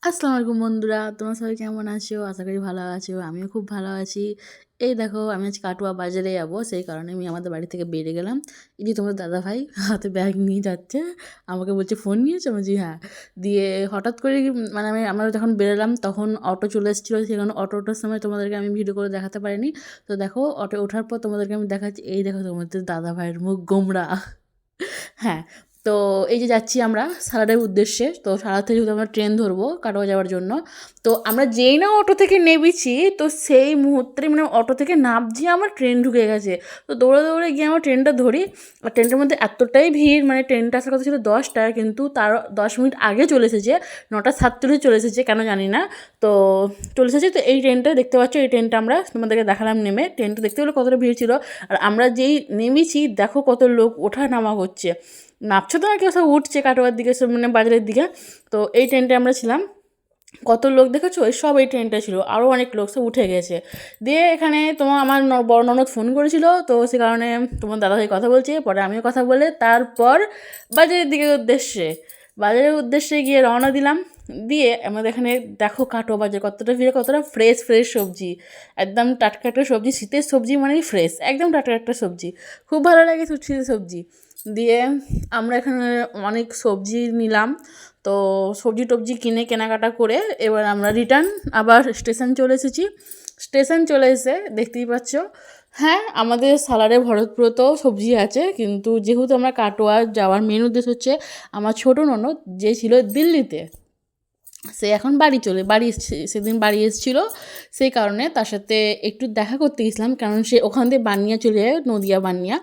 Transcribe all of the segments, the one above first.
আসসালামু আলাইকুম বন্ধুরা, তোমরা সবাই কেমন আছো? আশা করি ভালো আছো। আমিও খুব ভালো আছি। এই দেখো, আমি আজ কাটোয়া বাজারে যাবো, সেই কারণে আমি আমাদের বাড়ি থেকে বেরিয়ে গেলাম। এই যে তোমার দাদাভাই হাতে ব্যাগ নিয়ে যাচ্ছে, আমাকে বলছে ফোন নিয়েছো? আমি বলছি হ্যাঁ। দিয়ে হঠাৎ করে মানে আমরা যখন বেরোলাম তখন অটো চলে এসেছিলো, সেখানে অটোটার সময় তোমাদেরকে আমি ভিডিও করে দেখাতে পারিনি। তো দেখো, অটো ওঠার পর তোমাদেরকে আমি দেখাচ্ছি। এই দেখো তোমাদের দাদাভাইয়ের মুখ গোমড়া। হ্যাঁ, তো এই যে যাচ্ছি আমরা সারাটের উদ্দেশ্যে। তো সারা থেকে যেহেতু আমরা ট্রেন ধরবো কাটোয়া যাওয়ার জন্য, তো আমরা যেই না অটো থেকে নেমেছি, তো সেই মুহূর্তে মানে অটো থেকে নামছি আমার ট্রেন ঢুকে গেছে। তো দৌড়ে দৌড়ে গিয়ে আমরা ট্রেনটা ধরি। আর ট্রেনটার মধ্যে এতটাই ভিড়, মানে ট্রেনটা আসার কথা ছিল 10টায়, কিন্তু তার 10 মিনিট আগে চলে এসেছে। 9:47 চলে এসেছে, কেন জানি না। তো চলে এসেছে। তো এই ট্রেনটা দেখতে পাচ্ছ, এই ট্রেনটা আমরা তোমাদেরকে দেখালাম নেমে। ট্রেনটা দেখতে পেলে কতটা ভিড় ছিল। আর আমরা যেই নেমেছি দেখো কত লোক ওঠা নামা করছে। নামছে তো না, কেউ সব উঠছে কাটোয়ার দিকে, সব মানে বাজারের দিকে। তো এই ট্রেনটা আমরা ছিলাম। কত লোক দেখেছো, এই সব এই ট্রেনটা ছিল। আরও অনেক লোক সব উঠে গেছে। দিয়ে এখানে আমার বড় ননদ ফোন করেছিল, তো সে কারণে তোমার দাদাভাই কথা বলছে, পরে আমিও কথা বলে তারপর বাজারের উদ্দেশ্যে গিয়ে রওনা দিলাম। দিয়ে আমাদের এখানে দেখো কাটোয়া বাজার কতটা ভিড়, কতটা ফ্রেশ ফ্রেশ সবজি, একদম টাটকা একটা সবজি। শীতের সবজি মানেই ফ্রেশ, একদম টাটকা একটা সবজি। খুব ভালো লাগে শীতের সবজি। দিয়ে আমরা এখানে অনেক সবজি নিলাম। তো সবজি টবজি কিনে কেনাকাটা করে এবার আমরা রিটার্ন আবার স্টেশন চলে এসেছি। স্টেশন চলে এসে দেখতেই পাচ্ছ, হ্যাঁ আমাদের সালারে ভরতপুরতেও সবজি আছে, কিন্তু যেহেতু আমরা কাটোয়া যাওয়ার মেন উদ্দেশ্য হচ্ছে আমার ছোটো ননদ যে ছিল দিল্লিতে, সে এখন বাড়ি সেদিন বাড়ি এসেছিলো। সেই কারণে তার সাথে একটু দেখা করতে গেছিলাম, কারণ সে ওখান থেকে বানিয়া চলে যায়, নদিয়া বানিয়া।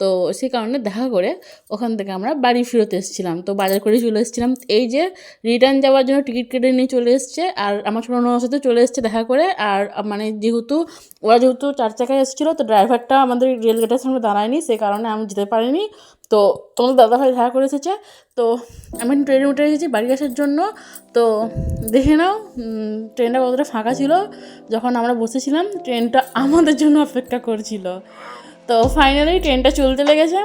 তো সেই কারণে দেখা করে ওখান থেকে আমরা বাড়ি ফেরত এসেছিলাম। তো বাজার করে চলে এসেছিলাম। এই যে রিটার্ন যাওয়ার জন্য টিকিট কেটে নিয়ে চলে এসছে, আর আমার ছোটো ননদের সাথে চলে এসছে দেখা করে। আর মানে যেহেতু 4 চাকায় এসেছিলো, তো ড্রাইভারটা আমাদের রেলগেটের সামনে দাঁড়ায়নি, সেই কারণে আমি যেতে পারিনি। তো তোমাদের দাদাভাই দেখা করে এসেছে। তো আমি ট্রেনে উঠে এসেছি বাড়ি আসার জন্য। তো দেখে নাও ট্রেনটা কতটা ফাঁকা ছিল। যখন আমরা বসেছিলাম ট্রেনটা আমাদের জন্য অপেক্ষা করছিল। তো ফাইনালি ট্রেনটা চলতে লেগেছে।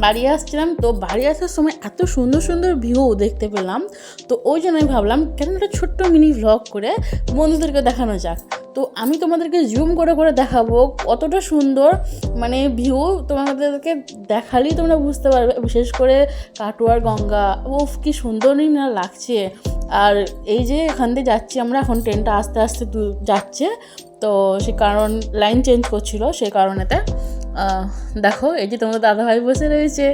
বাড়ি আসছিলাম, তো বাড়ি আসার সময় এত সুন্দর সুন্দর ভিউ দেখতে পেলাম। তো ওই জন্য আমি ভাবলাম কেন একটা ছোট্ট মিনি ভ্লগ করে বন্ধুদেরকে দেখানো যাক। তো আমি তোমাদেরকে জুম করে করে দেখাবো কতটা সুন্দর মানে ভিউ। তোমাদেরকে দেখালেই তোমরা বুঝতে পারবে, বিশেষ করে কাটোয়ার গঙ্গা, উফ কি সুন্দরই না লাগছে। আর এই যে এখান দিয়ে যাচ্ছি আমরা, এখন ট্রেনটা আস্তে আস্তে যাচ্ছে। তো সে কারণ লাইন চেঞ্জ করছিল, সেই কারণেতে দেখো এই যে তোমার দাদাভাই বসে রয়েছে।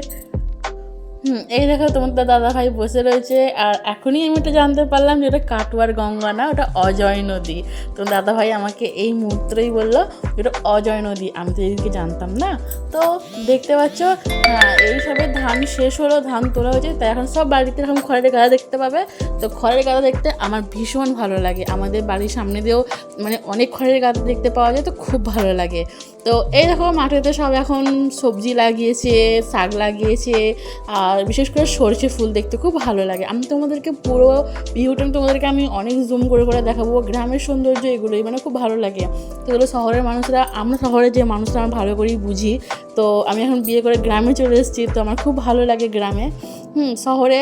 এই দেখো তোমার দাদাভাই বসে রয়েছে। আর এখনই আমি এটা জানতে পারলাম যে ওটা কাটোয়ার গঙ্গা না, ওটা অজয় নদী। তোমার দাদাভাই আমাকে এই মুহূর্তেই বললো এটা অজয় নদী, আমি তো এদিকে জানতাম না। তো দেখতে পাচ্ছ, হ্যাঁ এই সবে ধান শেষ হলো, ধান তোলা হয়েছে, তাই এখন সব বাড়িতে এরকম খড়ের গাদা দেখতে পাবে। তো খড়ের গাদা দেখতে আমার ভীষণ ভালো লাগে। আমাদের বাড়ির সামনে দিয়েও মানে অনেক খড়ের গাদা দেখতে পাওয়া যায়, তো খুব ভালো লাগে। তো এই দেখো মাঠেতে সব এখন সবজি লাগিয়েছে, শাক লাগিয়েছে, আর বিশেষ করে সরষে ফুল দেখতে খুব ভালো লাগে। আমি তোমাদেরকে পুরো ভিউটা তোমাদেরকে আমি অনেক জুম করে করে দেখাবো। গ্রামের সৌন্দর্য এগুলোই মানে খুব ভালো লাগে। তো এগুলো শহরের মানুষরা, আমরা শহরে যে মানুষরা আমরা ভালো করেই বুঝি। তো আমি এখন বিয়ে করে গ্রামে চলে এসেছি, তো আমার খুব ভালো লাগে গ্রামে। শহরে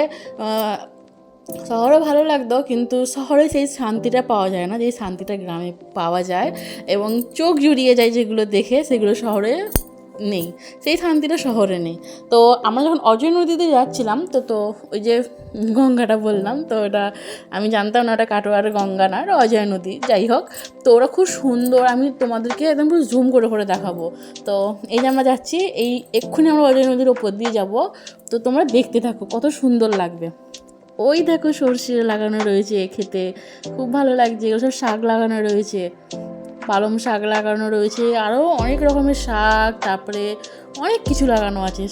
ভালো লাগতো, কিন্তু শহরে সেই শান্তিটা পাওয়া যায় না, যে শান্তিটা গ্রামে পাওয়া যায় এবং চোখ জুড়িয়ে যায় যেগুলো দেখে, সেগুলো শহরে নেই, সেই শান্তিটা শহরে নেই। তো আমরা যখন অজয় নদীতে যাচ্ছিলাম, তো ওই যে গঙ্গাটা বললাম, তো ওটা আমি জানতাম না ওটা কাটোয়ার গঙ্গা না, ওটা অজয় নদী, যাই হোক। তো ওরা খুব সুন্দর, আমি তোমাদেরকে একদম পুরো জুম করে করে দেখাবো। তো এই যে আমরা যাচ্ছি, এক্ষুনি আমরা অজয় নদীর ওপর দিয়ে যাব। তো তোমরা দেখতে থাকো কত সুন্দর লাগবে। ওই দেখো সর্ষে লাগানো রয়েছে, খেতে খুব ভালো লাগছে। এগুলো সব শাক লাগানো রয়েছে, পালং শাক লাগানো রয়েছে, আরও অনেক রকমের শাক, তারপরে অনেক কিছু লাগানো আছে।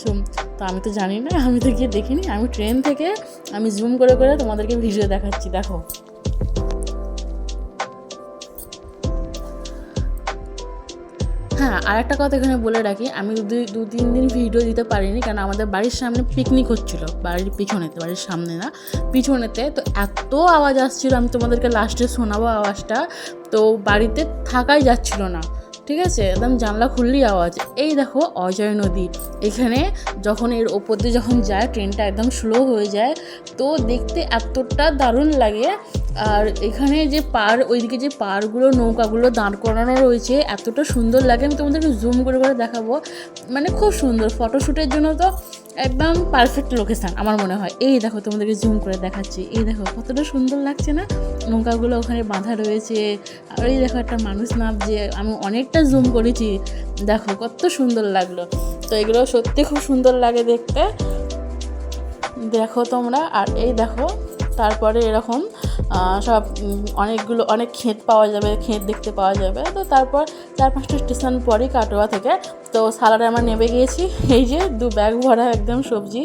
তো আমি তো জানি না, আমি তো গিয়ে দেখিনি। আমি ট্রেন থেকে আমি জুম করে করে তোমাদেরকে ভিডিও দেখাচ্ছি, দেখো। হ্যাঁ, আর একটা কথা এখানে বলে রাখি, আমি 2-3 দিন ভিডিও দিতে পারিনি, কারণ আমাদের বাড়ির সামনে পিকনিক হচ্ছিলো, বাড়ির পিছনেতে, বাড়ির সামনে না পিছনেতে। তো এত আওয়াজ আসছিলো, আমি তোমাদেরকে লাস্টে শোনাবো আওয়াজটা। তো বাড়িতে থাকাই যাচ্ছিলো না, ঠিক আছে, একদম জানলা খুললেই আওয়াজ। এই দেখো অজয় নদী, এখানে যখন এর ওপর দিয়ে যখন যায় ট্রেনটা একদম স্লো হয়ে যায়, তো দেখতে এতটা দারুণ লাগে। আর এখানে যে ওইদিকে যে পাড়গুলো নৌকাগুলো দাঁড় করানো রয়েছে এতটা সুন্দর লাগে, আমি তোমাদেরকে জুম করে করে দেখাবো। মানে খুব সুন্দর, ফটোশ্যুটের জন্য তো একদম পারফেক্ট লোকেশান আমার মনে হয়। এই দেখো তোমাদেরকে জুম করে দেখাচ্ছি, এই দেখো কতটা সুন্দর লাগছে না, নৌকাগুলো ওখানে বাঁধা রয়েছে। আর এই দেখো একটা মানুষ নামছে, আমি অনেকটা জুম করেছি, দেখো কত সুন্দর লাগলো। তো এগুলো সত্যি খুব সুন্দর লাগে দেখতে, দেখো তোমরা। আর এই দেখো তারপরে এরকম সব অনেক ক্ষেত পাওয়া যাবে, ক্ষেত দেখতে পাওয়া যাবে। তো তারপর 4-5টা স্টেশন পরই কাটোয়া থেকে তো সালাডে আমরা নেমে গিয়েছি। এই যে 2 ব্যাগ ভরা একদম সবজি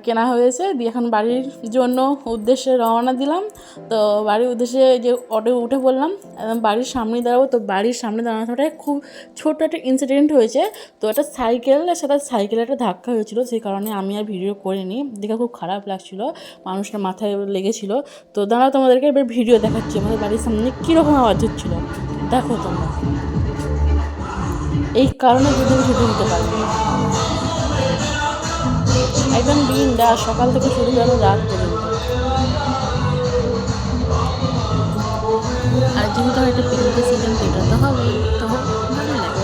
কেনা হয়েছে, দিয়ে এখন বাড়ির জন্য উদ্দেশ্যে রওনা দিলাম। তো বাড়ির উদ্দেশ্যে যে অটো উঠে পড়লাম, একদম বাড়ির সামনেই দাঁড়াবো। তো বাড়ির সামনে দাঁড়ানোটায় খুব ছোট্ট একটা ইনসিডেন্ট হয়েছে। তো একটা সাইকেলের একটা ধাক্কা হয়েছিল, সেই কারণে আমি আর ভিডিও করিনি, দেখে খুব খারাপ লাগছিলো, মানুষটা মাথায় লেগেছিলো। তো দাঁড়াও তোমাদেরকে এবার ভিডিও দেখাচ্ছি আমাদের বাড়ির সামনে কীরকম আওয়াজ হচ্ছিলো, দেখো তোমরা। এই কারণে যদি ভিডিও দিতে পারবে, একদম দিন রাত সকাল থেকে শুরু করে রাত পর্যন্ত। আর যেহেতু একটা পিকনিকের সিজন, এটা তো হবেই, তো ভালো লাগে।